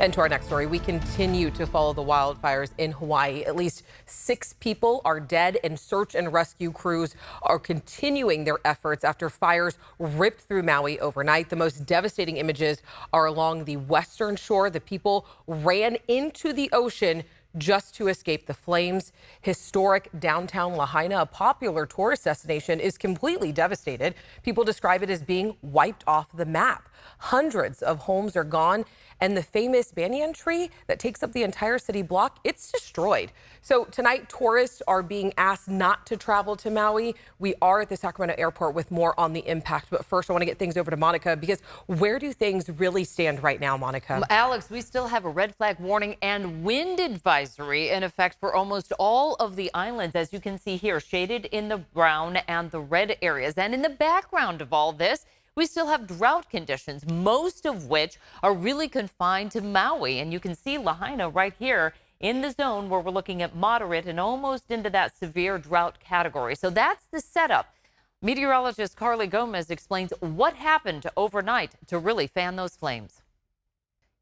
And to our next story, we continue to follow the wildfires in Hawaii. At least 6 people are dead, and search and rescue crews are continuing their efforts after fires ripped through Maui overnight. The most devastating images are along the western shore. The people ran into the ocean just to escape the flames. Historic downtown Lahaina, a popular tourist destination, is completely devastated. People describe it as being wiped off the map. Hundreds of homes are gone, and the famous banyan tree that takes up the entire city block, it's destroyed. So tonight, tourists are being asked not to travel to Maui. We are at the Sacramento airport with more on the impact. But first, I want to get things over to Monica, because where do things really stand right now, Monica? Alex, we still have a red flag warning and wind advisory in effect for almost all of the islands, as you can see here, shaded in the brown and the red areas. And in the background of all this, we still have drought conditions, most of which are really confined to Maui. And you can see Lahaina right here in the zone where we're looking at moderate and almost into that severe drought category. So that's the setup. Meteorologist Carley Gomez explains what happened overnight to really fan those flames.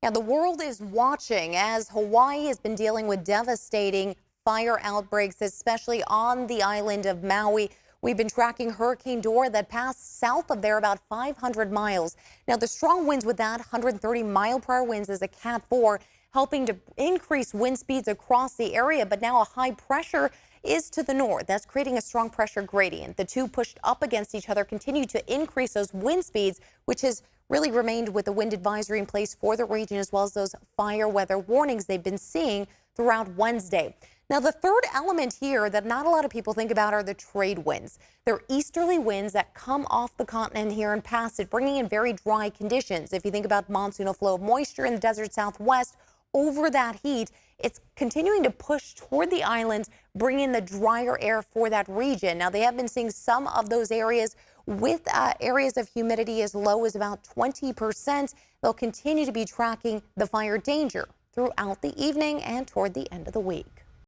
Yeah, the world is watching as Hawaii has been dealing with devastating fire outbreaks, especially on the island of Maui. We've been tracking Hurricane Dora that passed south of there about 500 miles. Now, the strong winds with that 130-mile-per-hour winds is a Cat 4, helping to increase wind speeds across the area. But now a high pressure is to the north. That's creating a strong pressure gradient. The two pushed up against each other continue to increase those wind speeds, which has really remained with the wind advisory in place for the region, as well as those fire weather warnings they've been seeing throughout Wednesday. Now, the third element here that not a lot of people think about are the trade winds. They're easterly winds that come off the continent here and pass it, bringing in very dry conditions. If you think about monsoonal flow of moisture in the desert southwest, over that heat, it's continuing to push toward the islands, bring in the drier air for that region. Now, they have been seeing some of those areas with areas of humidity as low as about 20%. They'll continue to be tracking the fire danger throughout the evening and toward the end of the week.